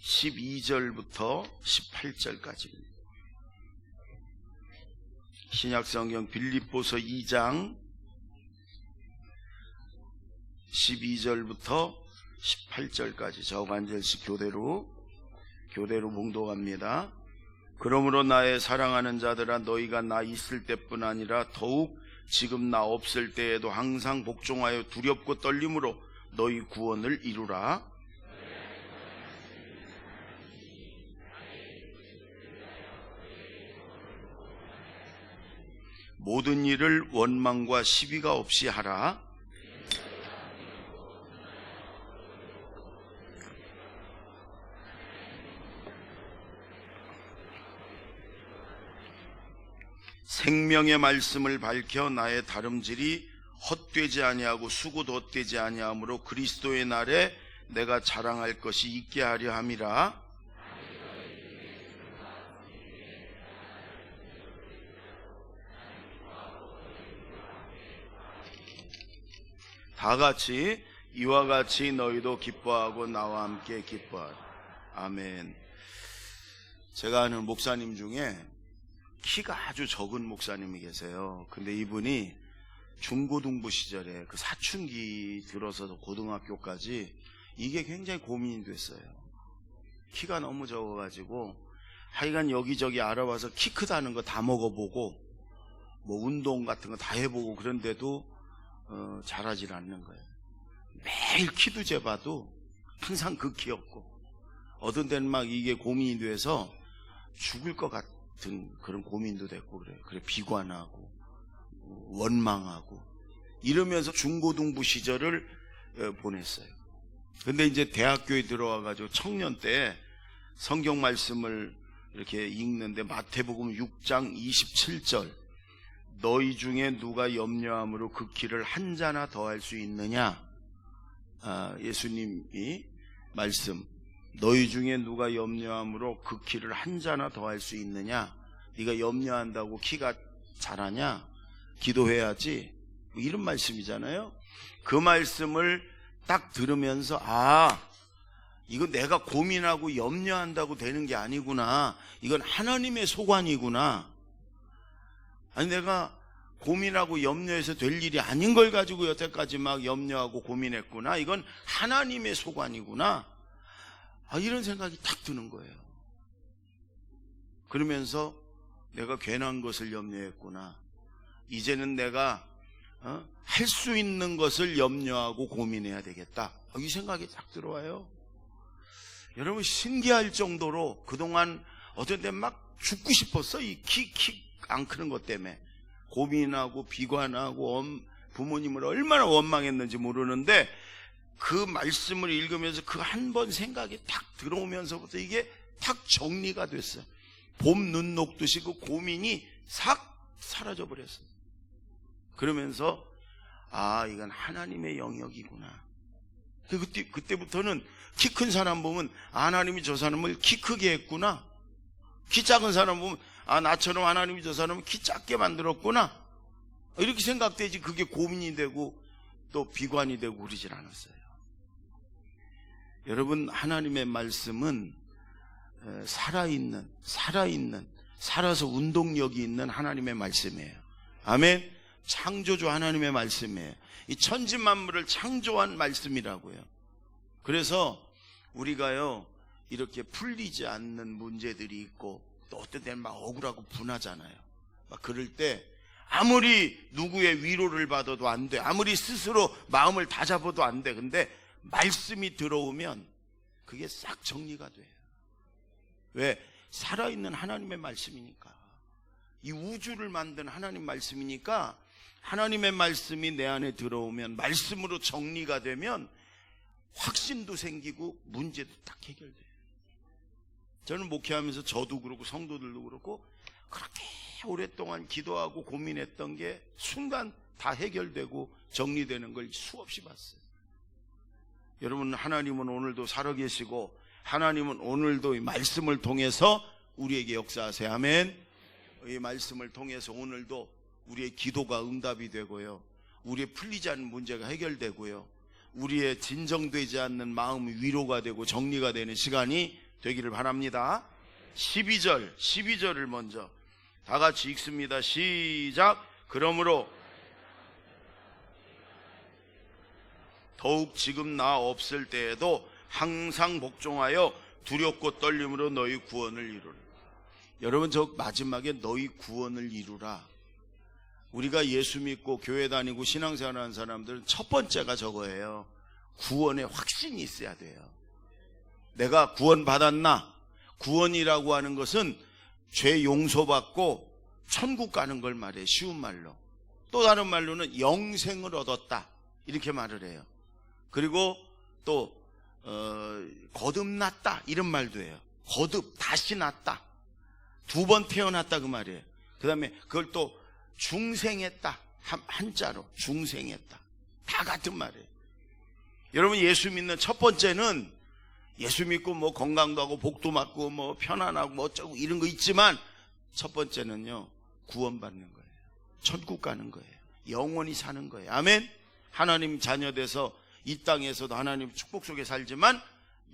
12절부터 18절까지입니다. 신약성경 빌립보서 2장 12절부터 18절까지 저거 한 절씩 교대로 봉독합니다. 그러므로 나의 사랑하는 자들아, 너희가 나 있을 때뿐 아니라 더욱 지금 나 없을 때에도 항상 복종하여 두렵고 떨림으로 너희 구원을 이루라. 모든 일을 원망과 시비가 없이 하라. 생명의 말씀을 밝혀 나의 다름질이 헛되지 아니하고 수고도 헛되지 아니하므로 그리스도의 날에 내가 자랑할 것이 있게 하려 함이라. 다 같이 이와 같이 너희도 기뻐하고 나와 함께 기뻐하라. 아멘. 제가 아는 목사님 중에 키가 아주 적은 목사님이 계세요. 근데 이분이 중고등부 시절에 그 사춘기 들어서 고등학교까지 이게 굉장히 고민이 됐어요. 키가 너무 적어가지고 하여간 여기저기 알아봐서 키 크다는 거 다 먹어보고 뭐 운동 같은 거 다 해보고 그런데도 잘하질 않는 거예요. 매일 키도 재봐도 항상 그 키였고 어떤 데는 막 이게 고민이 돼서 죽을 것 같은 그런 고민도 됐고 그래 비관하고 원망하고 이러면서 중고등부 시절을 보냈어요. 근데 이제 대학교에 들어와가지고 청년 때 성경 말씀을 이렇게 읽는데 마태복음 6장 27절 너희 중에 누가 염려함으로 그 길을 한 자나 더할 수 있느냐. 예수님이 말씀 너희 중에 누가 염려함으로 그 키를 한 자나 더할 수 있느냐. 네가 염려한다고 키가 자라냐? 기도해야지. 뭐 이런 말씀이잖아요. 그 말씀을 딱 들으면서 이거 내가 고민하고 염려한다고 되는 게 아니구나. 이건 하나님의 소관이구나. 아니 내가 고민하고 염려해서 될 일이 아닌 걸 가지고 여태까지 막 염려하고 고민했구나. 이건 하나님의 소관이구나. 이런 생각이 딱 드는 거예요. 그러면서 내가 괜한 것을 염려했구나. 이제는 내가 할 수 있는 것을 염려하고 고민해야 되겠다. 이 생각이 딱 들어와요. 여러분 신기할 정도로 그동안 어떤 때 막 죽고 싶었어. 이 키 안 크는 것 때문에 고민하고 비관하고 부모님을 얼마나 원망했는지 모르는데 그 말씀을 읽으면서 그 한 번 생각이 딱 들어오면서부터 이게 탁 정리가 됐어요. 봄 눈 녹듯이 그 고민이 싹 사라져 버렸어요. 그러면서 이건 하나님의 영역이구나. 그때부터는 키 큰 사람 보면 하나님이 저 사람을 키 크게 했구나. 키 작은 사람 보면 나처럼 하나님이 저 사람을 키 작게 만들었구나. 이렇게 생각되지 그게 고민이 되고 또 비관이 되고 그러질 않았어요. 여러분 하나님의 말씀은 살아서 운동력이 있는 하나님의 말씀이에요. 아멘. 창조주 하나님의 말씀이에요. 이 천지만물을 창조한 말씀이라고요. 그래서 우리가요 이렇게 풀리지 않는 문제들이 있고 또 어떤 때는 막 억울하고 분하잖아요. 막 그럴 때 아무리 누구의 위로를 받아도 안 돼. 아무리 스스로 마음을 다잡아도 안 돼. 근데 말씀이 들어오면 그게 싹 정리가 돼요. 왜? 살아있는 하나님의 말씀이니까. 이 우주를 만든 하나님 말씀이니까 하나님의 말씀이 내 안에 들어오면 말씀으로 정리가 되면 확신도 생기고 문제도 딱 해결돼요. 저는 목회하면서 저도 그렇고 성도들도 그렇고 그렇게 오랫동안 기도하고 고민했던 게 순간 다 해결되고 정리되는 걸 수없이 봤어요. 여러분 하나님은 오늘도 살아계시고 하나님은 오늘도 이 말씀을 통해서 우리에게 역사하세요. 아멘. 이 말씀을 통해서 오늘도 우리의 기도가 응답이 되고요, 우리의 풀리지 않는 문제가 해결되고요, 우리의 진정되지 않는 마음이 위로가 되고 정리가 되는 시간이 되기를 바랍니다. 12절을 먼저 다 같이 읽습니다. 시작. 그러므로 더욱 지금 나 없을 때에도 항상 복종하여 두렵고 떨림으로 너희 구원을 이루라. 여러분, 저 마지막에 너희 구원을 이루라. 우리가 예수 믿고 교회 다니고 신앙생활하는 사람들은 첫 번째가 저거예요. 구원의 확신이 있어야 돼요. 내가 구원받았나? 구원이라고 하는 것은 죄 용서받고 천국 가는 걸 말해요. 쉬운 말로. 또 다른 말로는 영생을 얻었다, 이렇게 말을 해요. 그리고 또 거듭났다, 이런 말도 해요. 거듭, 다시 났다, 두 번 태어났다, 그 말이에요. 그 다음에 그걸 또 중생했다, 한자로 중생했다, 다 같은 말이에요. 여러분, 예수 믿는 첫 번째는 예수 믿고 뭐 건강도 하고 복도 받고 뭐 편안하고 뭐 어쩌고 이런 거 있지만, 첫 번째는요, 구원받는 거예요. 천국 가는 거예요. 영원히 사는 거예요. 아멘. 하나님 자녀 돼서 이 땅에서도 하나님 축복 속에 살지만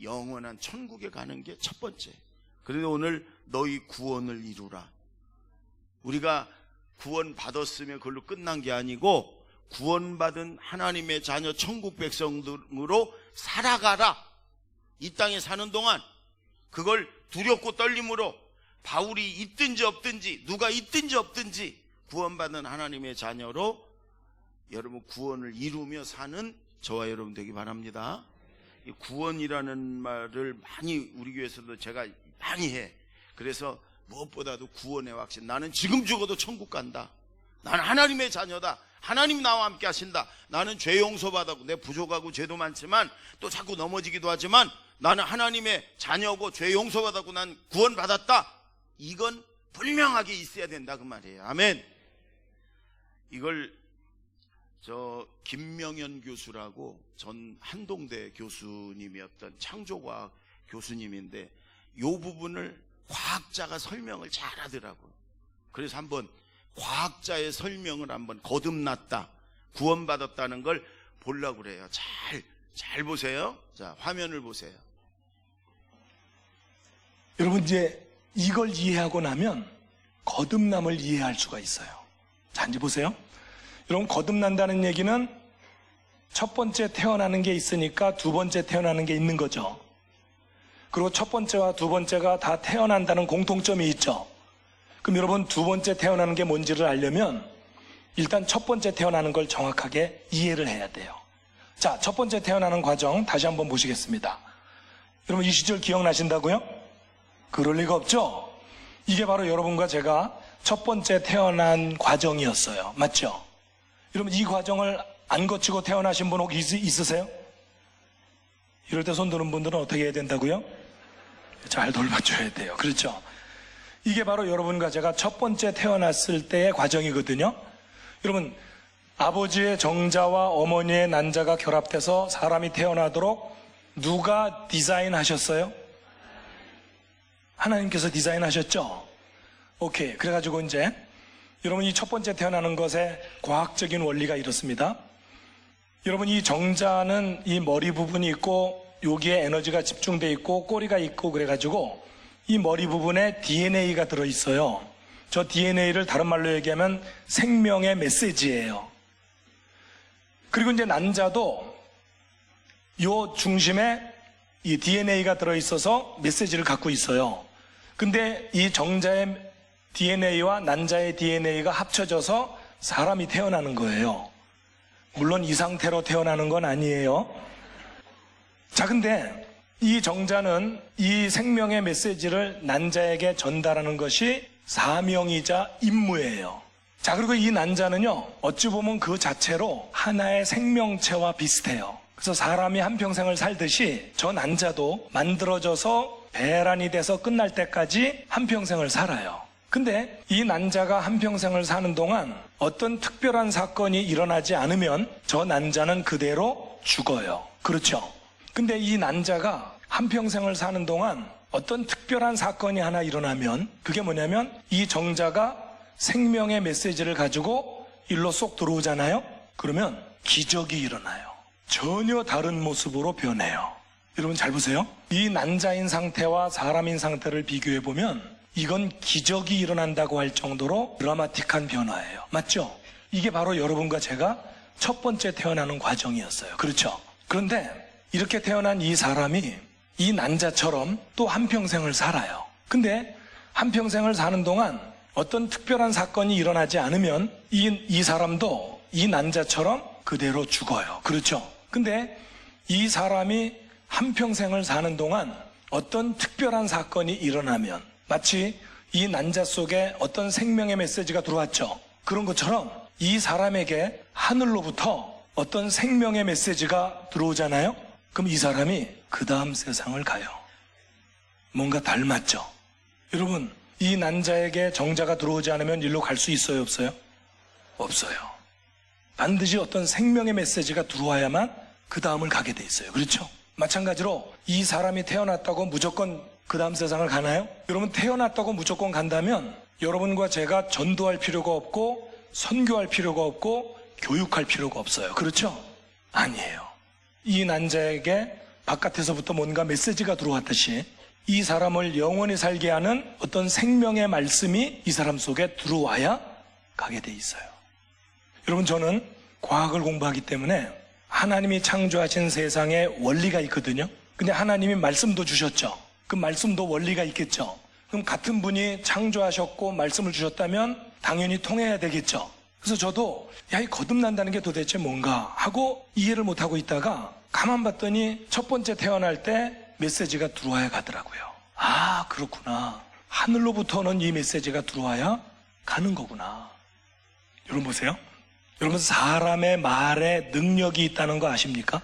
영원한 천국에 가는 게 첫 번째. 그런데 오늘 너희 구원을 이루라. 우리가 구원받았으면 그걸로 끝난 게 아니고, 구원받은 하나님의 자녀 천국 백성으로 살아가라. 이 땅에 사는 동안 그걸 두렵고 떨림으로, 바울이 있든지 없든지 누가 있든지 없든지 구원받은 하나님의 자녀로 여러분 구원을 이루며 사는 저와 여러분 되기 바랍니다. 이 구원이라는 말을 많이 우리 교회에서도 제가 많이 해. 그래서 무엇보다도 구원의 확신. 나는 지금 죽어도 천국 간다. 나는 하나님의 자녀다. 하나님 나와 함께 하신다. 나는 죄 용서받았고, 내 부족하고 죄도 많지만 또 자꾸 넘어지기도 하지만 나는 하나님의 자녀고 죄 용서받았고 난 구원받았다. 이건 분명하게 있어야 된다, 그 말이에요. 아멘. 이걸 김명현 교수라고 전 한동대 교수님이었던 창조과학 교수님인데, 이 부분을 과학자가 설명을 잘 하더라고요. 그래서 한번 과학자의 설명을 한번, 거듭났다, 구원받았다는 걸 보려고 그래요. 잘 보세요. 자, 화면을 보세요. 여러분, 이제 이걸 이해하고 나면 거듭남을 이해할 수가 있어요. 자, 이제 보세요. 여러분, 거듭난다는 얘기는 첫 번째 태어나는 게 있으니까 두 번째 태어나는 게 있는 거죠. 그리고 첫 번째와 두 번째가 다 태어난다는 공통점이 있죠. 그럼 여러분, 두 번째 태어나는 게 뭔지를 알려면 일단 첫 번째 태어나는 걸 정확하게 이해를 해야 돼요. 자, 첫 번째 태어나는 과정 다시 한번 보시겠습니다. 여러분, 이 시절 기억나신다고요? 그럴 리가 없죠? 이게 바로 여러분과 제가 첫 번째 태어난 과정이었어요. 맞죠? 여러분, 이 과정을 안 거치고 태어나신 분 혹시 있으세요? 이럴 때 손 드는 분들은 어떻게 해야 된다고요? 잘 돌봐줘야 돼요. 그렇죠? 이게 바로 여러분과 제가 첫 번째 태어났을 때의 과정이거든요. 여러분, 아버지의 정자와 어머니의 난자가 결합돼서 사람이 태어나도록 누가 디자인하셨어요? 하나님께서 디자인하셨죠? 오케이. 그래가지고 이제 여러분, 이 첫 번째 태어나는 것의 과학적인 원리가 이렇습니다. 여러분, 이 정자는 이 머리 부분이 있고 여기에 에너지가 집중돼 있고 꼬리가 있고, 그래가지고 이 머리 부분에 DNA가 들어있어요. 저 DNA를 다른 말로 얘기하면 생명의 메시지예요. 그리고 이제 난자도 요 중심에 이 DNA가 들어있어서 메시지를 갖고 있어요. 근데 이 정자의 DNA와 난자의 DNA가 합쳐져서 사람이 태어나는 거예요. 물론 이 상태로 태어나는 건 아니에요. 자, 근데 이 정자는 이 생명의 메시지를 난자에게 전달하는 것이 사명이자 임무예요. 자, 그리고 이 난자는요, 어찌 보면 그 자체로 하나의 생명체와 비슷해요. 그래서 사람이 한평생을 살듯이 저 난자도 만들어져서 배란이 돼서 끝날 때까지 한평생을 살아요. 근데 이 난자가 한평생을 사는 동안 어떤 특별한 사건이 일어나지 않으면 저 난자는 그대로 죽어요. 그렇죠? 근데 이 난자가 한평생을 사는 동안 어떤 특별한 사건이 하나 일어나면, 그게 뭐냐면 이 정자가 생명의 메시지를 가지고 일로 쏙 들어오잖아요. 그러면 기적이 일어나요. 전혀 다른 모습으로 변해요. 여러분 잘 보세요. 이 난자인 상태와 사람인 상태를 비교해 보면 이건 기적이 일어난다고 할 정도로 드라마틱한 변화예요. 맞죠? 이게 바로 여러분과 제가 첫 번째 태어나는 과정이었어요. 그렇죠? 그런데 이렇게 태어난 이 사람이 이 난자처럼 또 한평생을 살아요. 근데 한평생을 사는 동안 어떤 특별한 사건이 일어나지 않으면 이 사람도 이 난자처럼 그대로 죽어요. 그렇죠? 근데 이 사람이 한평생을 사는 동안 어떤 특별한 사건이 일어나면 마치 이 난자 속에 어떤 생명의 메시지가 들어왔죠. 그런 것처럼 이 사람에게 하늘로부터 어떤 생명의 메시지가 들어오잖아요. 그럼 이 사람이 그 다음 세상을 가요. 뭔가 닮았죠. 여러분, 이 난자에게 정자가 들어오지 않으면 일로 갈 수 있어요, 없어요? 없어요. 반드시 어떤 생명의 메시지가 들어와야만 그 다음을 가게 돼 있어요. 그렇죠? 마찬가지로 이 사람이 태어났다고 무조건 그 다음 세상을 가나요? 여러분, 태어났다고 무조건 간다면 여러분과 제가 전도할 필요가 없고 선교할 필요가 없고 교육할 필요가 없어요. 그렇죠? 아니에요. 이 난자에게 바깥에서부터 뭔가 메시지가 들어왔듯이 이 사람을 영원히 살게 하는 어떤 생명의 말씀이 이 사람 속에 들어와야 가게 돼 있어요. 여러분, 저는 과학을 공부하기 때문에 하나님이 창조하신 세상에 원리가 있거든요. 근데 하나님이 말씀도 주셨죠. 그 말씀도 원리가 있겠죠. 그럼 같은 분이 창조하셨고 말씀을 주셨다면 당연히 통해야 되겠죠. 그래서 저도 이 거듭난다는 게 도대체 뭔가 하고 이해를 못하고 있다가 가만 봤더니 첫 번째 태어날 때 메시지가 들어와야 가더라고요. 아, 그렇구나. 하늘로부터는 이 메시지가 들어와야 가는 거구나. 여러분 보세요. 여러분, 사람의 말에 능력이 있다는 거 아십니까?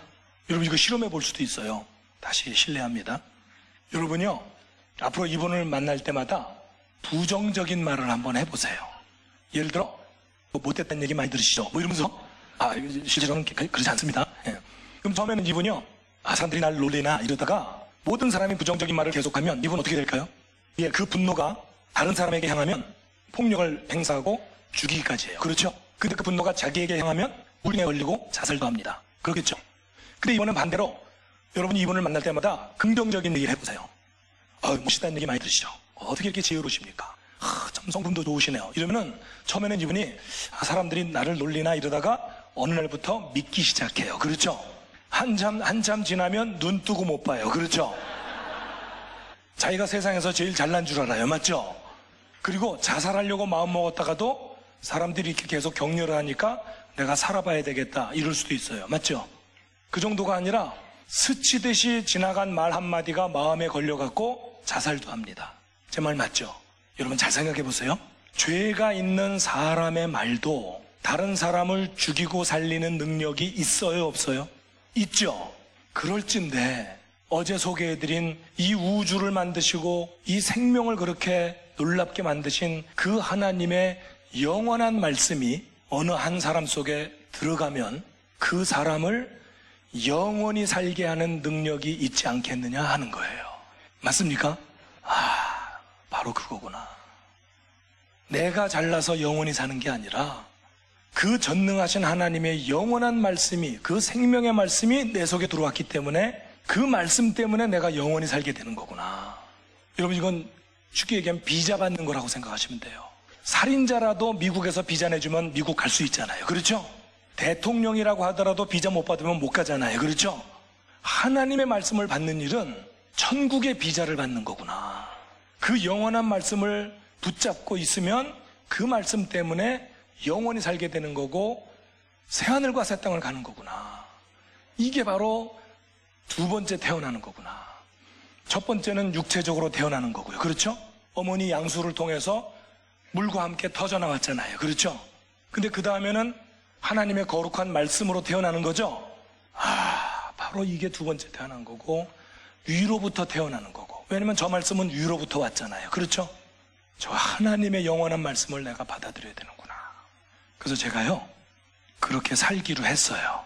여러분, 이거 실험해 볼 수도 있어요. 다시 실례합니다. 여러분요, 앞으로 이분을 만날 때마다 부정적인 말을 한번 해보세요. 예를 들어 못됐다는 얘기 많이 들으시죠? 뭐 이러면서 실제로는 그렇지 않습니다. 예. 그럼 처음에는 이분이요, 사람들이 날 놀리나 이러다가 모든 사람이 부정적인 말을 계속하면 이분 어떻게 될까요? 예, 그 분노가 다른 사람에게 향하면 폭력을 행사하고 죽이기까지 해요. 그렇죠? 근데 그 분노가 자기에게 향하면 우울증에 걸리고 자살도 합니다. 그렇겠죠? 근데 이번엔 반대로 여러분이 이분을 만날 때마다 긍정적인 얘기를 해보세요. 멋있다는 얘기 많이 들으시죠? 어떻게 이렇게 지혜로우십니까? 참 성품도 좋으시네요. 이러면은 처음에는 이분이 사람들이 나를 놀리나 이러다가 어느 날부터 믿기 시작해요. 그렇죠? 한참 지나면 눈 뜨고 못 봐요. 그렇죠? 자기가 세상에서 제일 잘난 줄 알아요. 맞죠? 그리고 자살하려고 마음먹었다가도 사람들이 이렇게 계속 격려를 하니까 내가 살아봐야 되겠다 이럴 수도 있어요. 맞죠? 그 정도가 아니라 스치듯이 지나간 말 한마디가 마음에 걸려갖고 자살도 합니다. 제 말 맞죠? 여러분 잘 생각해 보세요. 죄가 있는 사람의 말도 다른 사람을 죽이고 살리는 능력이 있어요, 없어요? 있죠. 그럴진데 어제 소개해드린 이 우주를 만드시고 이 생명을 그렇게 놀랍게 만드신 그 하나님의 영원한 말씀이 어느 한 사람 속에 들어가면 그 사람을 영원히 살게 하는 능력이 있지 않겠느냐 하는 거예요. 맞습니까? 바로 그거구나. 내가 잘나서 영원히 사는 게 아니라 그 전능하신 하나님의 영원한 말씀이, 그 생명의 말씀이 내 속에 들어왔기 때문에 그 말씀 때문에 내가 영원히 살게 되는 거구나. 여러분, 이건 쉽게 얘기하면 비자 받는 거라고 생각하시면 돼요. 살인자라도 미국에서 비자 내주면 미국 갈 수 있잖아요. 그렇죠? 대통령이라고 하더라도 비자 못 받으면 못 가잖아요. 그렇죠? 하나님의 말씀을 받는 일은 천국의 비자를 받는 거구나. 그 영원한 말씀을 붙잡고 있으면 그 말씀 때문에 영원히 살게 되는 거고 새하늘과 새 땅을 가는 거구나. 이게 바로 두 번째 태어나는 거구나. 첫 번째는 육체적으로 태어나는 거고요. 그렇죠? 어머니 양수를 통해서 물과 함께 터져 나왔잖아요. 그렇죠? 근데 그 다음에는 하나님의 거룩한 말씀으로 태어나는 거죠? 바로 이게 두 번째 태어난 거고 위로부터 태어나는 거고. 왜냐면 저 말씀은 위로부터 왔잖아요. 그렇죠? 저 하나님의 영원한 말씀을 내가 받아들여야 되는구나. 그래서 제가요, 그렇게 살기로 했어요.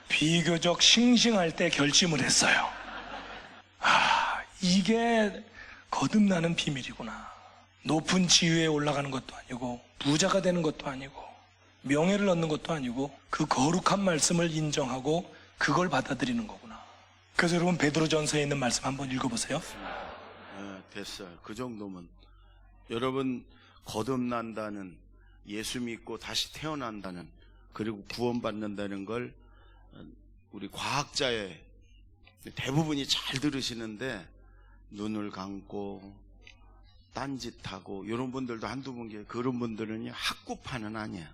비교적 싱싱할 때 결심을 했어요. 이게 거듭나는 비밀이구나. 높은 지위에 올라가는 것도 아니고 부자가 되는 것도 아니고 명예를 얻는 것도 아니고 그 거룩한 말씀을 인정하고 그걸 받아들이는 거구나. 그래서 여러분 베드로전서에 있는 말씀 한번 읽어보세요. 됐어요. 그 정도면. 여러분, 거듭난다는, 예수 믿고 다시 태어난다는, 그리고 구원받는다는 걸 우리 과학자의 대부분이 잘 들으시는데 눈을 감고 딴짓하고 이런 분들도 한두 분 계세요. 그런 분들은 학구파는 아니야.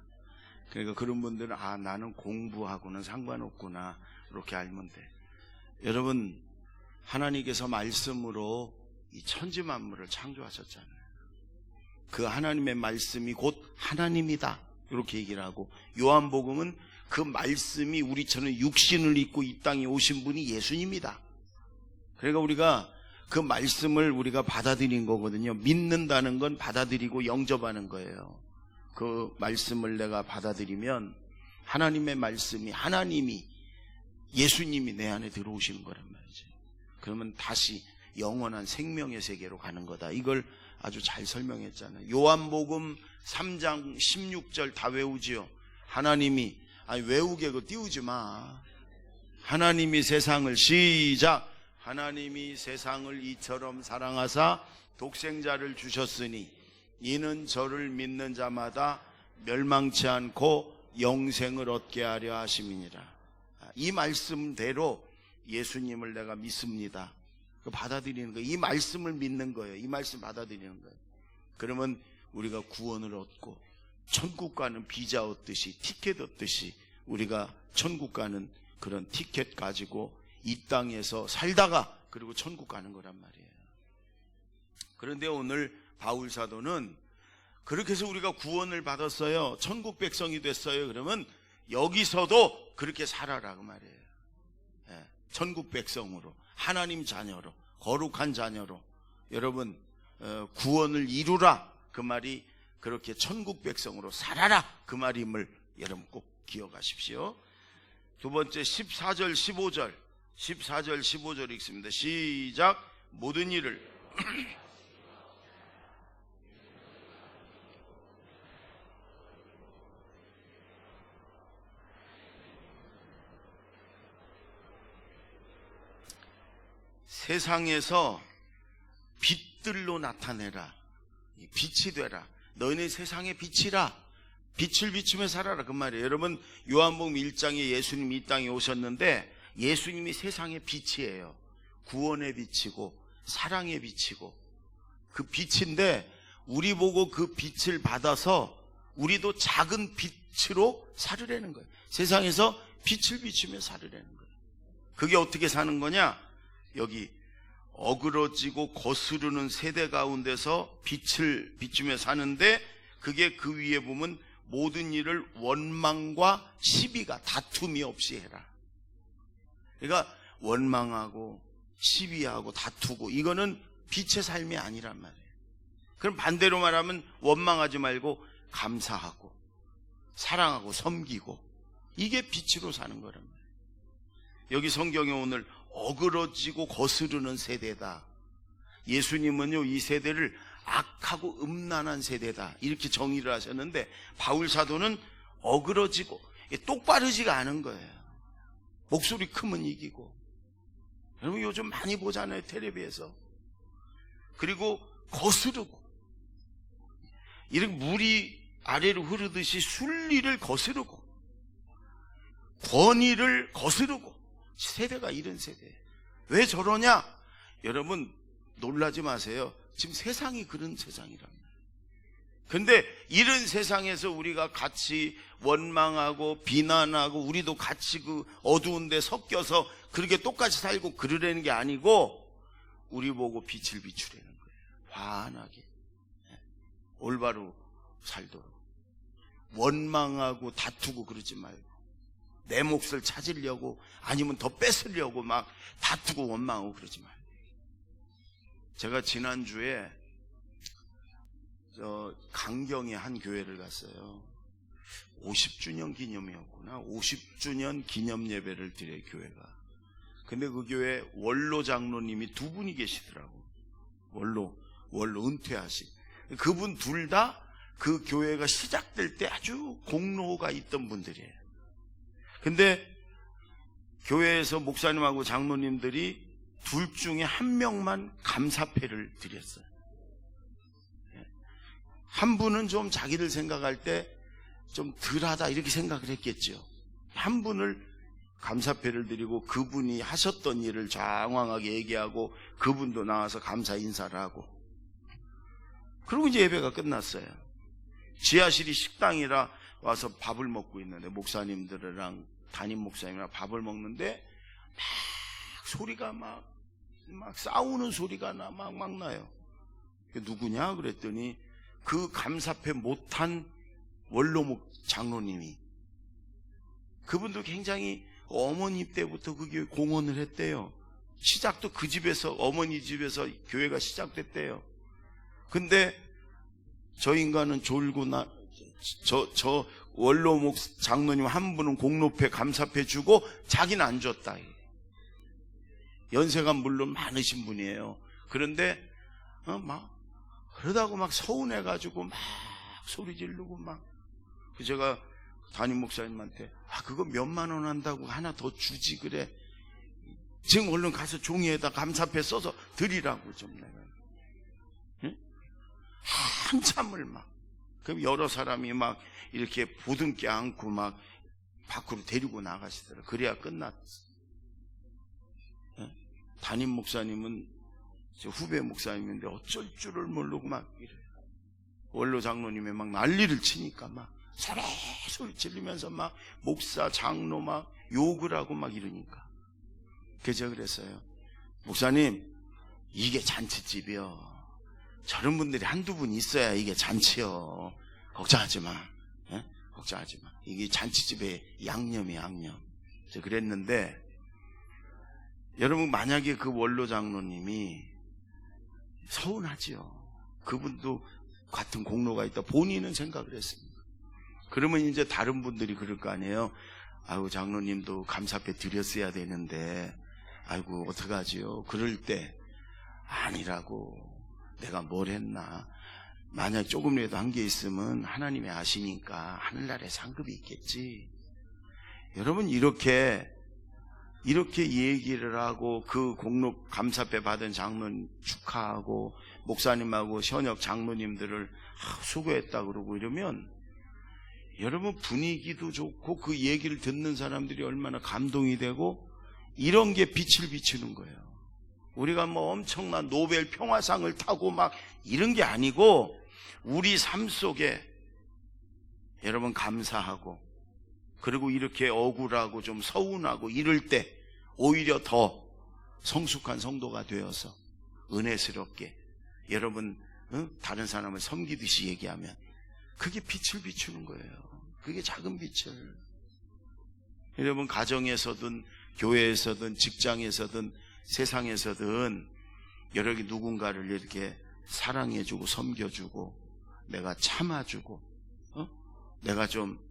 그러니까 그런 분들은 나는 공부하고는 상관없구나 이렇게 알면 돼. 여러분, 하나님께서 말씀으로 이 천지 만물을 창조하셨잖아요. 그 하나님의 말씀이 곧 하나님이다 이렇게 얘기를 하고, 요한복음은 그 말씀이 우리처럼 육신을 입고 이 땅에 오신 분이 예수님이다. 그러니까 우리가 그 말씀을 우리가 받아들인 거거든요. 믿는다는 건 받아들이고 영접하는 거예요. 그 말씀을 내가 받아들이면 하나님의 말씀이, 하나님이, 예수님이 내 안에 들어오시는 거란 말이죠. 그러면 다시 영원한 생명의 세계로 가는 거다. 이걸 아주 잘 설명했잖아요. 요한복음 3장 16절 다 외우지요. 하나님이, 외우게 그거 띄우지 마. 하나님이 세상을, 시작. 하나님이 세상을 이처럼 사랑하사 독생자를 주셨으니 이는 저를 믿는 자마다 멸망치 않고 영생을 얻게 하려 하심이니라. 이 말씀대로 예수님을 내가 믿습니다. 받아들이는 거예요. 이 말씀을 믿는 거예요. 이 말씀 받아들이는 거예요. 그러면 우리가 구원을 얻고 천국 가는 비자 얻듯이, 티켓 얻듯이 우리가 천국 가는 그런 티켓 가지고 이 땅에서 살다가 그리고 천국 가는 거란 말이에요. 그런데 오늘 바울 사도는 그렇게 해서 우리가 구원을 받았어요. 천국 백성이 됐어요. 그러면 여기서도 그렇게 살아라 그 말이에요. 천국 백성으로, 하나님 자녀로, 거룩한 자녀로 여러분 구원을 이루라 그 말이, 그렇게 천국 백성으로 살아라 그 말임을 여러분 꼭 기억하십시오. 두 번째 14절 15절 14절 15절 읽습니다. 시작. 모든 일을 세상에서 빛들로 나타내라. 빛이 되라. 너희는 세상의 빛이라. 빛을 비추며 살아라 그 말이에요. 여러분, 요한복음 1장에 예수님이 이 땅에 오셨는데 예수님이 세상의 빛이에요. 구원의 빛이고 사랑의 빛이고 그 빛인데, 우리 보고 그 빛을 받아서 우리도 작은 빛으로 살으라는 거예요. 세상에서 빛을 비추며 살으라는 거예요. 그게 어떻게 사는 거냐? 여기 어그러지고 거스르는 세대 가운데서 빛을 비추며 사는데, 그게 그 위에 보면 모든 일을 원망과 시비가, 다툼이 없이 해라. 그러니까 원망하고 시비하고 다투고 이거는 빛의 삶이 아니란 말이에요. 그럼 반대로 말하면 원망하지 말고 감사하고 사랑하고 섬기고, 이게 빛으로 사는 거란 말이에요. 여기 성경에 오늘 어그러지고 거스르는 세대다. 예수님은요 이 세대를 악하고 음란한 세대다 이렇게 정의를 하셨는데, 바울 사도는 어그러지고 똑바르지가 않은 거예요. 목소리 크면 이기고, 여러분 요즘 많이 보잖아요 텔레비에서. 그리고 거스르고, 이렇게 물이 아래로 흐르듯이 순리를 거스르고 권위를 거스르고, 세대가 이런 세대예요. 왜 저러냐? 여러분 놀라지 마세요. 지금 세상이 그런 세상이란 말이에요. 근데 이런 세상에서 우리가 같이 원망하고 비난하고 우리도 같이 그 어두운 데 섞여서 그렇게 똑같이 살고 그러려는 게 아니고, 우리 보고 빛을 비추라는 거예요. 환하게 올바로 살도록. 원망하고 다투고 그러지 말고, 내 몫을 찾으려고 아니면 더 뺏으려고 막 다투고 원망하고 그러지 말고. 제가 지난주에 강경의 한 교회를 갔어요. 50주년 기념이었구나. 50주년 기념 예배를 드려요 교회가. 근데 그 교회 원로 장로님이 두 분이 계시더라고. 원로 은퇴하신 그분 둘 다 그 교회가 시작될 때 아주 공로가 있던 분들이에요. 근데 교회에서 목사님하고 장로님들이 둘 중에 한 명만 감사패를 드렸어요. 한 분은 좀 자기들 생각할 때 좀 덜하다 이렇게 생각을 했겠죠. 한 분을 감사패를 드리고 그분이 하셨던 일을 장황하게 얘기하고 그분도 나와서 감사 인사를 하고, 그리고 이제 예배가 끝났어요. 지하실이 식당이라 와서 밥을 먹고 있는데, 목사님들이랑 담임 목사님이랑 밥을 먹는데 막 소리가 막 싸우는 소리가 막 나요. 누구냐 그랬더니 그 감사패 못한 원로목 장로님이, 그분도 굉장히 어머니 때부터 그게 공헌을 했대요. 시작도 그 집에서, 어머니 집에서 교회가 시작됐대요. 근데 저 인간은 졸고 저 원로목 장로님 한 분은 공로패 감사패 주고 자기는 안 줬다. 연세가 물론 많으신 분이에요. 그런데 그러다고 막 서운해가지고 막 소리 지르고 막. 제가 담임 목사님한테 그거 몇만 원 한다고 하나 더 주지 그래. 지금 얼른 가서 종이에다 감사패 써서 드리라고 좀 내가. 응? 한참을 막. 그럼 여러 사람이 막 이렇게 보듬게 안고 막 밖으로 데리고 나가시더라. 그래야 끝났어. 응? 담임 목사님은 후배 목사님인데 어쩔 줄을 모르고 막 이래요. 원로 장로님이 막 난리를 치니까 막 소리 지르면서 막 목사 장로 막 욕을 하고 막 이러니까, 그저 그랬어요. 목사님, 이게 잔치집이요. 저런 분들이 한두 분 있어야 이게 잔치요. 걱정하지 마. 예? 걱정하지 마. 이게 잔치집의 양념이 양념. 그랬는데, 여러분 만약에 그 원로 장로님이 서운하지요. 그분도 같은 공로가 있다. 본인은 생각을 했습니다. 그러면 이제 다른 분들이 그럴 거 아니에요. 아이고, 장로님도 감사패 드렸어야 되는데, 아이고, 어떡하지요? 그럴 때, 아니라고. 내가 뭘 했나. 만약 조금이라도 한 게 있으면 하나님이 아시니까 하늘나라에 상급이 있겠지. 여러분, 이렇게 얘기를 하고 그 공로 감사패 받은 장로님 축하하고 목사님하고 현역 장로님들을 수고했다 그러고 이러면, 여러분 분위기도 좋고 그 얘기를 듣는 사람들이 얼마나 감동이 되고, 이런 게 빛을 비추는 거예요. 우리가 뭐 엄청난 노벨 평화상을 타고 막 이런 게 아니고, 우리 삶 속에 여러분 감사하고, 그리고 이렇게 억울하고 좀 서운하고 이럴 때 오히려 더 성숙한 성도가 되어서 은혜스럽게 여러분 다른 사람을 섬기듯이 얘기하면 그게 빛을 비추는 거예요. 그게 작은 빛을. 여러분 가정에서든 교회에서든 직장에서든 세상에서든 여러 개 누군가를 이렇게 사랑해주고 섬겨주고 내가 참아주고 내가 좀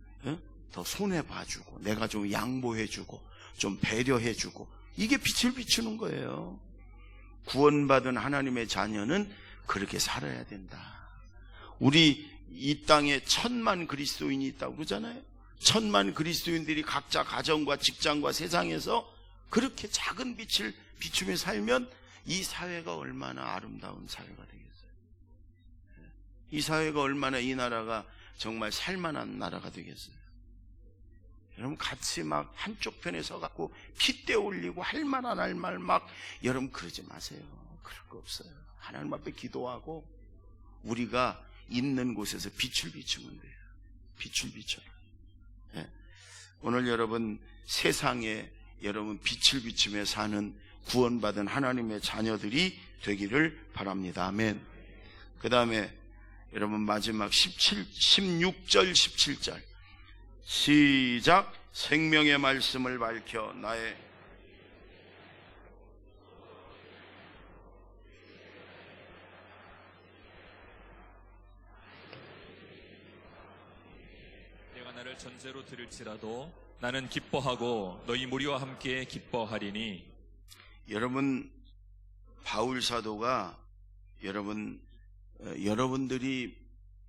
더 손해봐주고 내가 좀 양보해주고 좀 배려해주고, 이게 빛을 비추는 거예요. 구원받은 하나님의 자녀는 그렇게 살아야 된다. 우리 이 땅에 1000만 그리스도인이 있다고 그러잖아요. 1000만 그리스도인들이 각자 가정과 직장과 세상에서 그렇게 작은 빛을 비추며 살면 이 사회가 얼마나 아름다운 사회가 되겠어요. 이 사회가 얼마나, 이 나라가 정말 살만한 나라가 되겠어요. 여러분 같이 막 한쪽 편에 서갖고 핏대 올리고 할 말 안 할 말 막, 여러분 그러지 마세요. 그럴 거 없어요. 하나님 앞에 기도하고 우리가 있는 곳에서 빛을 비추면 돼요. 빛을 비춰라. 예. 오늘 여러분 세상에 여러분 빛을 비추며 사는 구원받은 하나님의 자녀들이 되기를 바랍니다. 아멘. 그 다음에 여러분 마지막 16절 17절 시작. 생명의 말씀을 밝혀 나의 내가 나를 전제로 들을지라도 나는 기뻐하고 너희 무리와 함께 기뻐하리니. 여러분 바울 사도가 여러분들이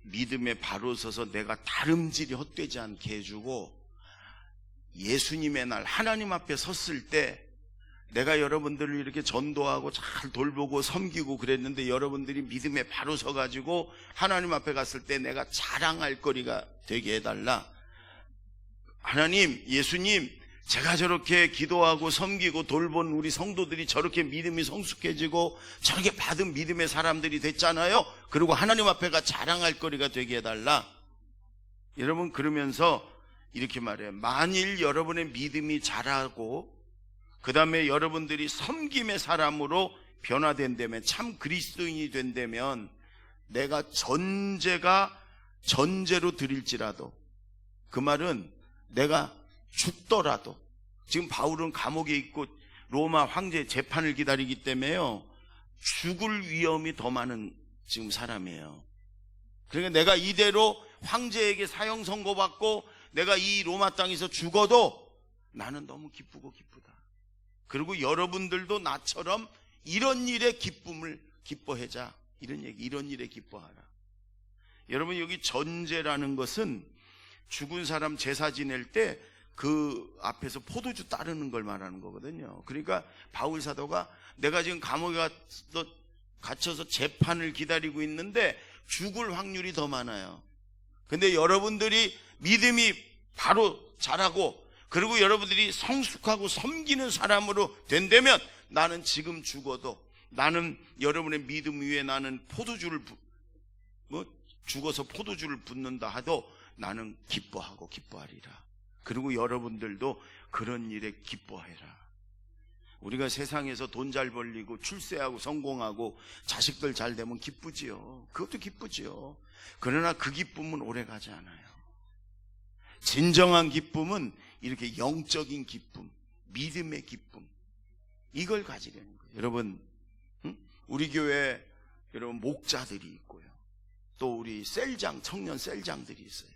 믿음에 바로 서서 내가 다름질이 헛되지 않게 해주고 예수님의 날 하나님 앞에 섰을 때 내가 여러분들을 이렇게 전도하고 잘 돌보고 섬기고 그랬는데 여러분들이 믿음에 바로 서가지고 하나님 앞에 갔을 때 내가 자랑할 거리가 되게 해달라. 하나님, 예수님, 제가 저렇게 기도하고 섬기고 돌본 우리 성도들이 저렇게 믿음이 성숙해지고 저렇게 받은 믿음의 사람들이 됐잖아요. 그리고 하나님 앞에가 자랑할 거리가 되게 해달라. 여러분, 그러면서 이렇게 말해요. 만일 여러분의 믿음이 자라고 그 다음에 여러분들이 섬김의 사람으로 변화된다면, 참 그리스도인이 된다면, 내가 전제로 드릴지라도, 그 말은 내가 죽더라도, 지금 바울은 감옥에 있고 로마 황제 재판을 기다리기 때문에요, 죽을 위험이 더 많은 지금 사람이에요. 그러니까 내가 이대로 황제에게 사형 선고받고 내가 이 로마 땅에서 죽어도 나는 너무 기쁘고 기쁘다. 그리고 여러분들도 나처럼 이런 일에 기뻐하자. 이런 얘기, 이런 일에 기뻐하라. 여러분, 여기 전제라는 것은 죽은 사람 제사 지낼 때 그 앞에서 포도주 따르는 걸 말하는 거거든요. 그러니까 바울 사도가 내가 지금 감옥에 갇혀서 재판을 기다리고 있는데 죽을 확률이 더 많아요. 근데 여러분들이 믿음이 바로 자라고 그리고 여러분들이 성숙하고 섬기는 사람으로 된다면 나는 지금 죽어도, 나는 여러분의 믿음 위에 나는 포도주를 죽어서 포도주를 붓는다 하도 나는 기뻐하고 기뻐하리라. 그리고 여러분들도 그런 일에 기뻐해라. 우리가 세상에서 돈 잘 벌리고 출세하고 성공하고 자식들 잘 되면 기쁘지요. 그것도 기쁘지요. 그러나 그 기쁨은 오래가지 않아요. 진정한 기쁨은 이렇게 영적인 기쁨, 믿음의 기쁨, 이걸 가지려는 거예요. 여러분, 우리 교회 여러분 목자들이 있고요, 또 우리 셀장, 청년 셀장들이 있어요.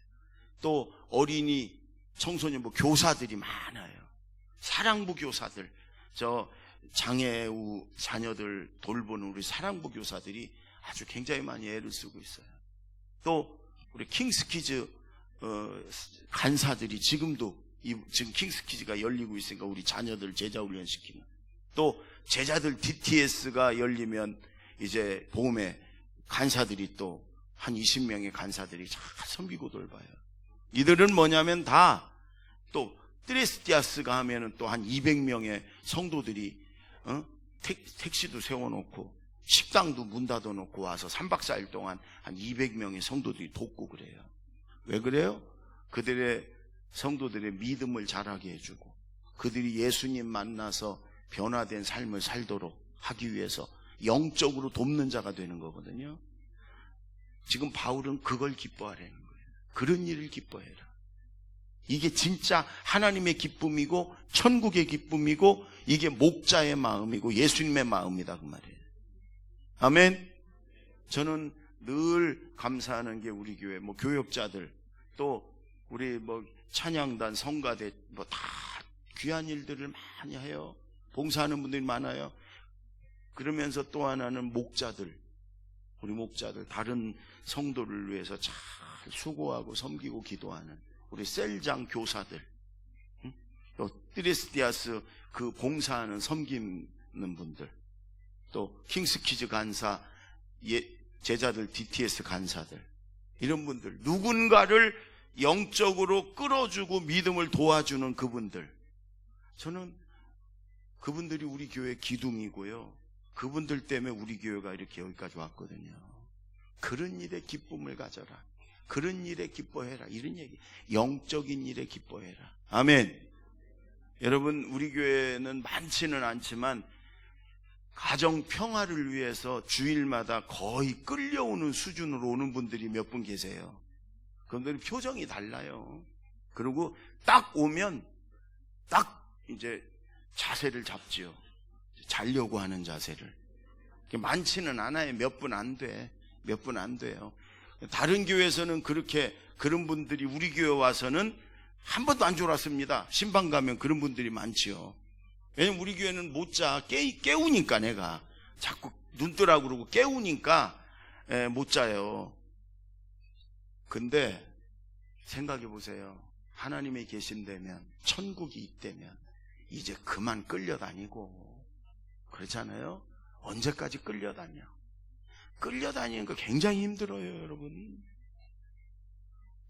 또 어린이 청소년부 교사들이 많아요. 사랑부 교사들, 저 장애우 자녀들 돌보는 우리 사랑부 교사들이 아주 굉장히 많이 애를 쓰고 있어요. 또 우리 킹스키즈 간사들이 지금도 지금 킹스키즈가 열리고 있으니까 우리 자녀들 제자 훈련시키는, 또 제자들 DTS가 열리면 이제 봄에 간사들이 또 한 20명의 간사들이 잘 섬기고 돌봐요. 이들은 뭐냐면 다 또 트레스티아스가 하면은 또 한 200명의 성도들이 택시도 세워놓고 식당도 문 닫아놓고 와서 3박 4일 동안 한 200명의 성도들이 돕고 그래요. 왜 그래요? 그들의 성도들의 믿음을 자라게 해주고 그들이 예수님 만나서 변화된 삶을 살도록 하기 위해서 영적으로 돕는 자가 되는 거거든요. 지금 바울은 그걸 기뻐하라는 거예요. 그런 일을 기뻐해라. 이게 진짜 하나님의 기쁨이고 천국의 기쁨이고 이게 목자의 마음이고 예수님의 마음이다, 그 말이에요. 아멘. 저는 늘 감사하는 게 우리 교회 교역자들, 또 우리 찬양단, 성가대 다 귀한 일들을 많이 해요. 봉사하는 분들이 많아요. 그러면서 또 하나는 목자들, 우리 목자들, 다른 성도를 위해서 잘 수고하고 섬기고 기도하는 우리 셀장 교사들, 또 트리스티아스 그 봉사하는 섬기는 분들, 또 킹스키즈 간사, 제자들 DTS 간사들, 이런 분들, 누군가를 영적으로 끌어주고 믿음을 도와주는 그분들, 저는 그분들이 우리 교회 기둥이고요, 그분들 때문에 우리 교회가 이렇게 여기까지 왔거든요. 그런 일에 기쁨을 가져라, 그런 일에 기뻐해라, 이런 얘기. 영적인 일에 기뻐해라. 아멘. 여러분, 우리 교회는 많지는 않지만 가정 평화를 위해서 주일마다 거의 끌려오는 수준으로 오는 분들이 몇 분 계세요. 그분들은 표정이 달라요. 그리고 딱 오면 딱 이제 자세를 잡지요. 자려고 하는 자세를. 많지는 않아요. 몇 분 안 돼. 몇 분 안 돼요. 다른 교회에서는 그렇게, 그런 분들이 우리 교회 와서는 한 번도 안 졸았습니다. 신방 가면 그런 분들이 많지요. 왜냐면 우리 교회는 못 자. 깨우니까 내가 자꾸 눈 뜨라고 그러고 깨우니까 못 자요. 근데 생각해 보세요. 하나님이 계신다면, 천국이 있다면 이제 그만 끌려다니고 그렇잖아요. 언제까지 끌려다녀? 끌려다니는 거 굉장히 힘들어요, 여러분.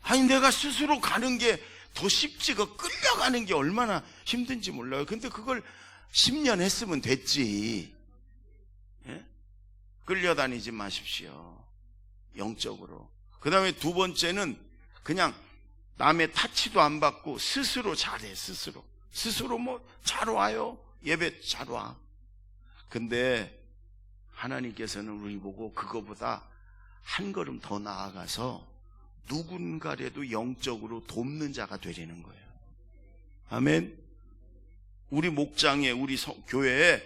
아니, 내가 스스로 가는 게 더 쉽지, 그 끌려가는 게 얼마나 힘든지 몰라요. 근데 그걸 10년 했으면 됐지. 예? 끌려다니지 마십시오, 영적으로. 그 다음에 두 번째는 그냥 남의 타치도 안 받고 스스로 잘해. 스스로 뭐 잘 와요, 예배 잘 와. 근데 하나님께서는 우리 보고 그거보다 한 걸음 더 나아가서 누군가라도 영적으로 돕는 자가 되려는 거예요. 아멘. 우리 목장에, 우리 교회에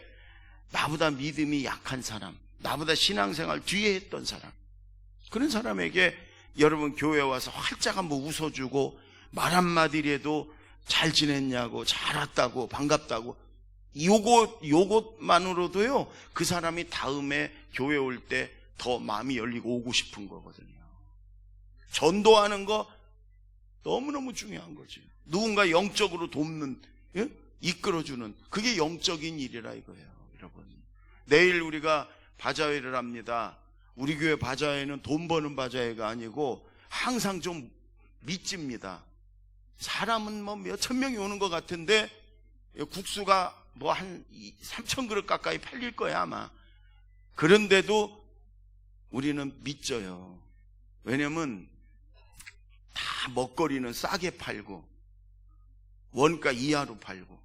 나보다 믿음이 약한 사람, 나보다 신앙생활 뒤에 했던 사람, 그런 사람에게 여러분 교회에 와서 활짝 한번 웃어주고 말 한마디라도 잘 지냈냐고, 잘 왔다고, 반갑다고, 요것만으로도요 그 사람이 다음에 교회 올 때 더 마음이 열리고 오고 싶은 거거든요. 전도하는 거 너무너무 중요한 거지. 누군가 영적으로 돕는, 예? 이끌어주는, 그게 영적인 일이라 이거예요, 여러분. 내일 우리가 바자회를 합니다. 우리 교회 바자회는 돈 버는 바자회가 아니고 항상 좀 미집니다. 사람은 뭐 몇천 명이 오는 것 같은데 국수가 뭐 한 3천 그릇 가까이 팔릴 거야 아마. 그런데도 우리는 믿져요. 왜냐면 다 먹거리는 싸게 팔고 원가 이하로 팔고,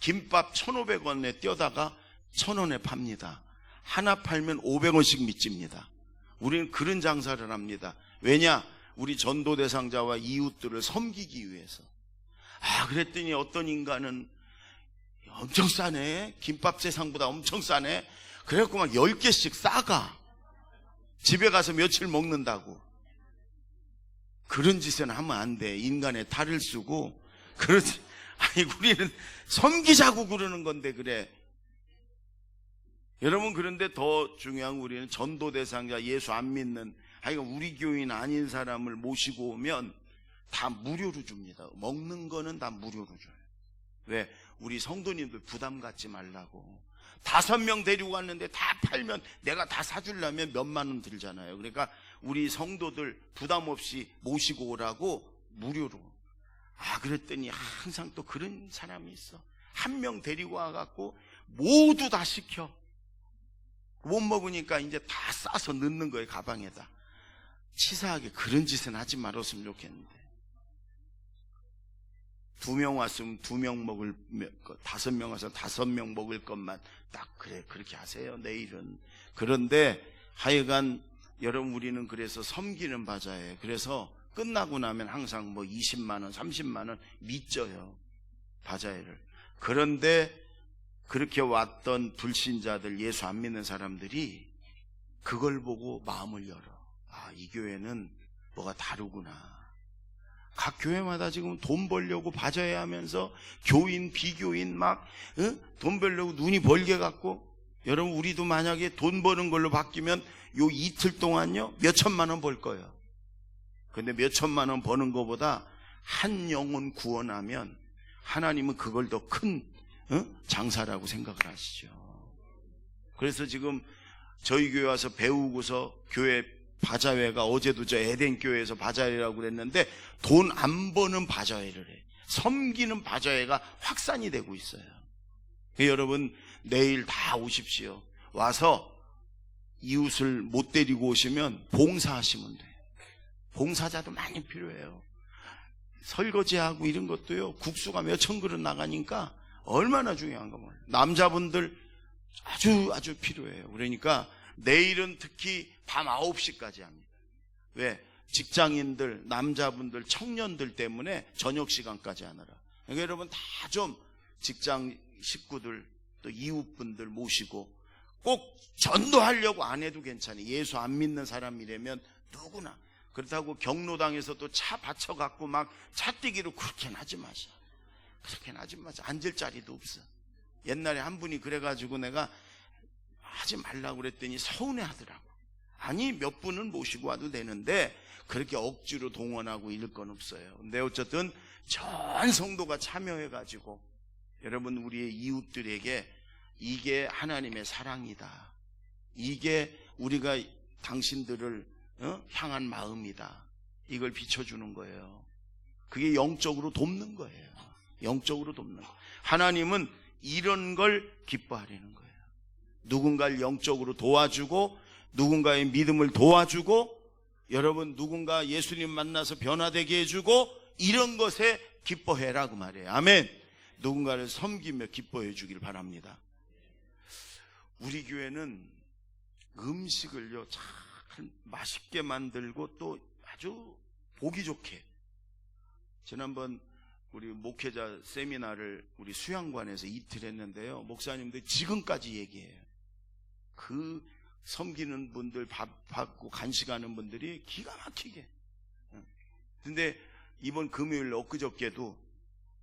김밥 1,500원에 떼다가 1,000원에 팝니다. 하나 팔면 500원씩 미집니다. 우리는 그런 장사를 합니다. 왜냐? 우리 전도 대상자와 이웃들을 섬기기 위해서. 그랬더니 어떤 인간은 엄청 싸네, 김밥 세상보다 엄청 싸네, 그래갖고 막 10개씩 싸가. 집에 가서 며칠 먹는다고. 그런 짓은 하면 안 돼. 인간의 탈을 쓰고. 그러지. 아니, 우리는 섬기자고 그러는 건데 그래. 여러분, 그런데 더 중요한, 우리는 전도 대상자, 예수 안 믿는, 우리 교인 아닌 사람을 모시고 오면 다 무료로 줍니다. 먹는 거는 다 무료로 줘요. 왜? 우리 성도님들 부담 갖지 말라고. 5명 데리고 갔는데 다 팔면 내가 다 사주려면 몇만 원 들잖아요. 그러니까 우리 성도들 부담 없이 모시고 오라고 무료로. 그랬더니 항상 또 그런 사람이 있어. 한 명 데리고 와갖고 모두 다 시켜. 못 먹으니까 이제 다 싸서 넣는 거예요, 가방에다. 치사하게 그런 짓은 하지 말았으면 좋겠는데. 2명 왔으면 2명 먹을 것, 5명 와서 5명 먹을 것만 딱, 그래, 그렇게 하세요, 내일은. 그런데 하여간 여러분, 우리는 그래서 섬기는 바자예요. 그래서 끝나고 나면 항상 뭐 20만 원, 30만 원 미쳐요, 바자회를. 그런데 그렇게 왔던 불신자들, 예수 안 믿는 사람들이 그걸 보고 마음을 열어. 이 교회는 뭐가 다르구나. 각 교회마다 지금 돈 벌려고 바자회 하면서 교인, 비교인 막 돈 벌려고 눈이 벌게 갖고. 여러분, 우리도 만약에 돈 버는 걸로 바뀌면 요 이틀 동안요 몇 천만 원 벌 거예요. 근데 몇 천만 원 버는 것보다 한 영혼 구원하면 하나님은 그걸 더 큰 장사라고 생각을 하시죠. 그래서 지금 저희 교회 와서 배우고서 교회 바자회가, 어제도 저 에덴 교회에서 바자회라고 그랬는데 돈 안 버는 바자회를 해. 섬기는 바자회가 확산이 되고 있어요. 여러분, 내일 다 오십시오. 와서 이웃을 못 데리고 오시면 봉사하시면 돼요. 봉사자도 많이 필요해요. 설거지하고 이런 것도요, 국수가 몇천 그릇 나가니까 얼마나 중요한가 몰라요. 남자분들 아주 필요해요. 그러니까 내일은 특히 밤 9시까지 합니다. 왜? 직장인들, 남자분들, 청년들 때문에 저녁 시간까지 하느라. 그러니까 여러분 다 좀 직장 식구들, 또 이웃분들 모시고, 꼭 전도하려고 안 해도 괜찮아요. 예수 안 믿는 사람이라면 누구나. 그렇다고 경로당에서 또 차 받쳐갖고 막 차뛰기로 그렇게는 하지 마셔. 그렇게는 하지 마셔. 앉을 자리도 없어. 옛날에 한 분이 그래가지고 내가 하지 말라고 그랬더니 서운해 하더라고. 아니, 몇 분은 모시고 와도 되는데 그렇게 억지로 동원하고 이럴 건 없어요. 근데 어쨌든 전 성도가 참여해가지고 여러분 우리의 이웃들에게 이게 하나님의 사랑이다. 이게 우리가 당신들을 향한 마음이다. 이걸 비춰주는 거예요. 그게 영적으로 돕는 거예요. 영적으로 돕는 거예요. 하나님은 이런 걸 기뻐하려는 거예요. 누군가를 영적으로 도와주고 누군가의 믿음을 도와주고 여러분 누군가 예수님 만나서 변화되게 해주고 이런 것에 기뻐해라 그 말이에요. 아멘. 누군가를 섬기며 기뻐해 주길 바랍니다. 우리 교회는 음식을요 참 맛있게 만들고 또 아주 보기 좋게, 지난번 우리 목회자 세미나를 우리 수양관에서 이틀 했는데요, 목사님들 지금까지 얘기해요. 그 섬기는 분들, 밥 받고 간식하는 분들이 기가 막히게. 근데 이번 금요일 엊그저께도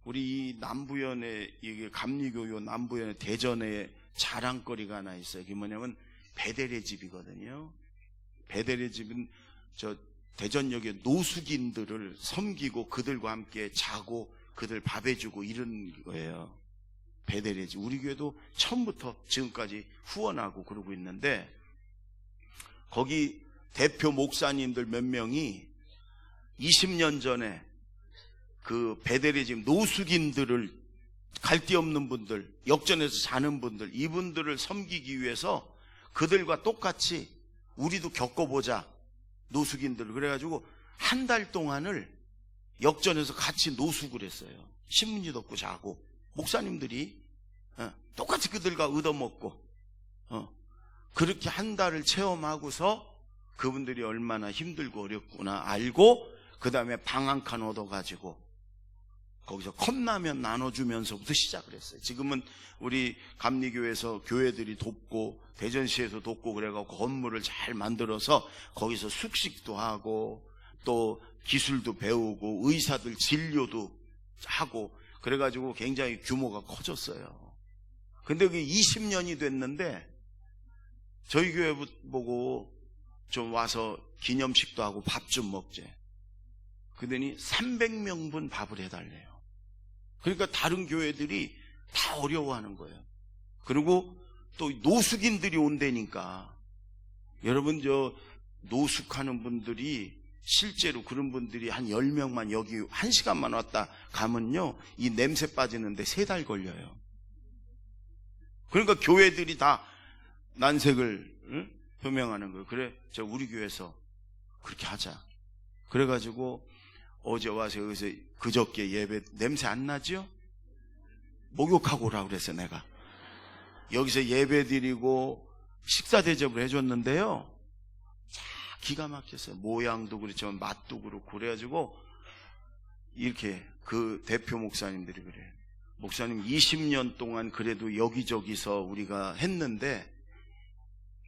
우리 이 남부연의 이게 감리교요 남부연의 대전에 자랑거리가 하나 있어요. 그게 뭐냐면 베델의 집이거든요. 베델의 집은 저 대전역의 노숙인들을 섬기고 그들과 함께 자고 그들 밥 해주고 이런 거예요. 베델의 집. 우리 교회도 처음부터 지금까지 후원하고 그러고 있는데 거기 대표 목사님들 몇 명이 20년 전에 그 베델의 집 노숙인들을, 갈데 없는 분들, 역전해서 자는 분들, 이분들을 섬기기 위해서 그들과 똑같이 우리도 겪어보자, 노숙인들을. 그래가지고 한 달 동안을 역전해서 같이 노숙을 했어요. 신문지도 없고 자고 목사님들이 똑같이 그들과 얻어먹고 그렇게 한 달을 체험하고서 그분들이 얼마나 힘들고 어렵구나 알고 그 다음에 방 한 칸 얻어가지고 거기서 컵라면 나눠주면서부터 시작을 했어요. 지금은 우리 감리교회에서 교회들이 돕고 대전시에서 돕고 그래갖고 건물을 잘 만들어서 거기서 숙식도 하고 또 기술도 배우고 의사들 진료도 하고 그래가지고 굉장히 규모가 커졌어요. 근데 그게 20년이 됐는데 저희 교회 보고 좀 와서 기념식도 하고 밥 좀 먹재. 그러더니 300명분 밥을 해달래요. 그러니까 다른 교회들이 다 어려워하는 거예요. 그리고 또 노숙인들이 온다니까. 여러분 저 노숙하는 분들이 실제로 그런 분들이 한 10명만 여기 1시간만 왔다 가면요 이 냄새 빠지는데 3달 걸려요. 그러니까 교회들이 다 난색을 표명하는 거예요. 그래 저 우리 교회에서 그렇게 하자. 그래가지고 어제 와서 여기서 그저께 예배 냄새 안 나죠? 목욕하고 오라고 그랬어 내가. 여기서 예배 드리고 식사 대접을 해줬는데요 자 기가 막혔어요. 모양도 그렇지만 맛도 그렇고 그래가지고 이렇게 그 대표 목사님들이 그래요. 목사님 20년 동안 그래도 여기저기서 우리가 했는데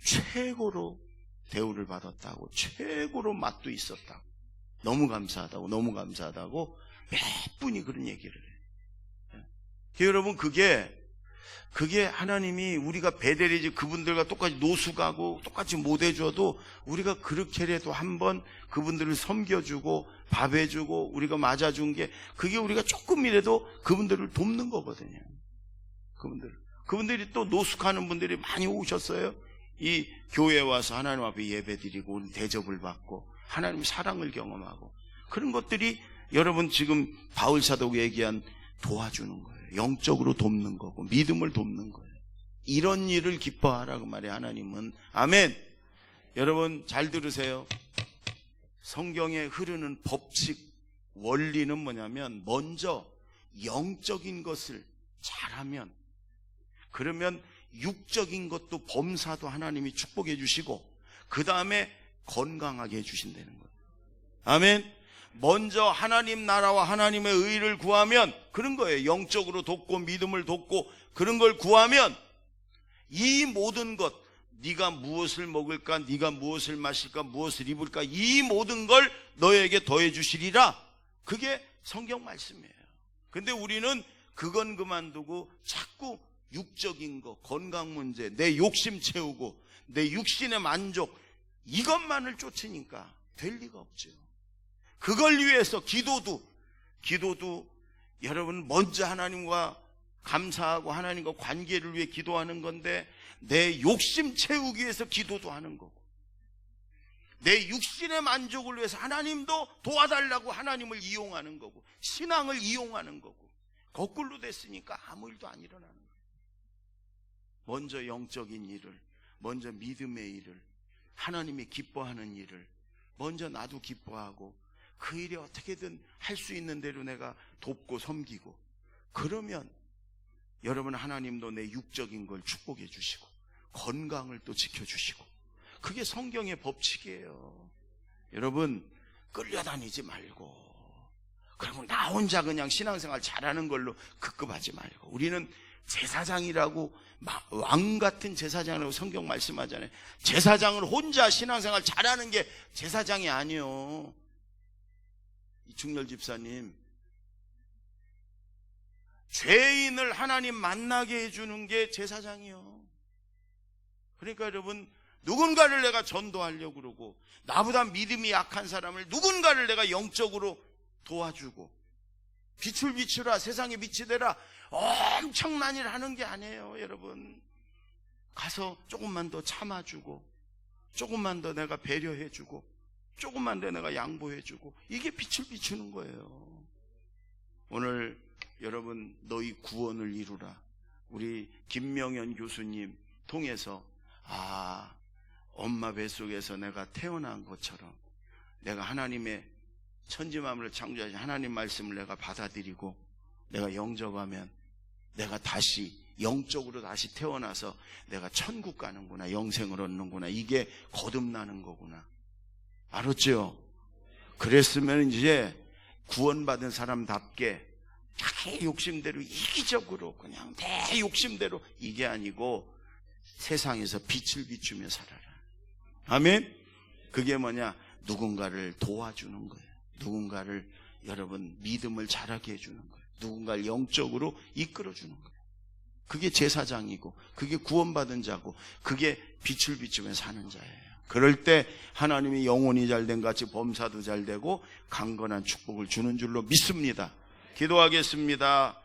최고로 대우를 받았다고, 최고로 맛도 있었다고, 너무 감사하다고, 너무 감사하다고 몇 분이 그런 얘기를 해요. 여러분 그게 하나님이 우리가 베델이지 그분들과 똑같이 노숙하고 똑같이 못 해줘도 우리가 그렇게라도 한번 그분들을 섬겨주고 밥 해주고 우리가 맞아준 게 그게 우리가 조금이라도 그분들을 돕는 거거든요. 그분들이 또 노숙하는 분들이 많이 오셨어요. 이 교회에 와서 하나님 앞에 예배드리고 대접을 받고 하나님 사랑을 경험하고 그런 것들이 여러분 지금 바울 사도가 얘기한 도와주는 거예요. 영적으로 돕는 거고 믿음을 돕는 거예요. 이런 일을 기뻐하라고 말해 하나님은. 아멘. 여러분 잘 들으세요. 성경에 흐르는 법칙 원리는 뭐냐면 먼저 영적인 것을 잘하면 그러면 육적인 것도 범사도 하나님이 축복해 주시고 그 다음에 건강하게 해주신다는 거예요. 아멘. 먼저 하나님 나라와 하나님의 의를 구하면 그런 거예요. 영적으로 돕고 믿음을 돕고 그런 걸 구하면 이 모든 것, 네가 무엇을 먹을까, 네가 무엇을 마실까, 무엇을 입을까, 이 모든 걸 너에게 더해 주시리라. 그게 성경 말씀이에요. 근데 우리는 그건 그만두고 자꾸 육적인 거, 건강 문제, 내 욕심 채우고 내 육신의 만족 이것만을 쫓으니까 될 리가 없죠. 그걸 위해서 기도도 기도도 여러분 먼저 하나님과 감사하고 하나님과 관계를 위해 기도하는 건데, 내 욕심 채우기 위해서 기도도 하는 거고, 내 육신의 만족을 위해서 하나님도 도와달라고 하나님을 이용하는 거고, 신앙을 이용하는 거고, 거꾸로 됐으니까 아무 일도 안 일어나는 거예요. 먼저 영적인 일을, 먼저 믿음의 일을, 하나님이 기뻐하는 일을 먼저 나도 기뻐하고, 그 일이 어떻게든 할 수 있는 대로 내가 돕고 섬기고, 그러면 여러분 하나님도 내 육적인 걸 축복해 주시고 건강을 또 지켜주시고, 그게 성경의 법칙이에요. 여러분 끌려다니지 말고, 그러면 나 혼자 그냥 신앙생활 잘하는 걸로 급급하지 말고, 우리는 제사장이라고, 왕 같은 제사장이라고 성경 말씀하잖아요. 제사장을 혼자 신앙생활 잘하는 게 제사장이 아니에요. 이충렬 집사님, 죄인을 하나님 만나게 해주는 게 제사장이요. 그러니까 여러분, 누군가를 내가 전도하려고 그러고, 나보다 믿음이 약한 사람을, 누군가를 내가 영적으로 도와주고, 빛을 비추라, 세상에 빛이 되라, 엄청난 일 하는 게 아니에요. 여러분, 가서 조금만 더 참아주고, 조금만 더 내가 배려해주고, 조금만 더 내가 양보해주고, 이게 빛을 비추는 거예요. 오늘 여러분, 너희 구원을 이루라, 우리 김명현 교수님 통해서, 엄마 뱃속에서 내가 태어난 것처럼 내가 하나님의 천지만물을 창조하신 하나님 말씀을 내가 받아들이고 내가 영접하면 내가 다시 영적으로 다시 태어나서 내가 천국 가는구나, 영생을 얻는구나, 이게 거듭나는 거구나. 알았죠? 그랬으면 이제 구원받은 사람답게 자기 욕심대로 이기적으로 그냥 내 욕심대로, 이게 아니고 세상에서 빛을 비추며 살아라. 아멘? 그게 뭐냐? 누군가를 도와주는 거예요. 누군가를, 여러분, 믿음을 자라게 해주는 거예요. 누군가를 영적으로 이끌어주는 거예요. 그게 제사장이고, 그게 구원받은 자고, 그게 빛을 비추며 사는 자예요. 그럴 때 하나님이 영혼이 잘된 같이 범사도 잘 되고 강건한 축복을 주는 줄로 믿습니다. 기도하겠습니다.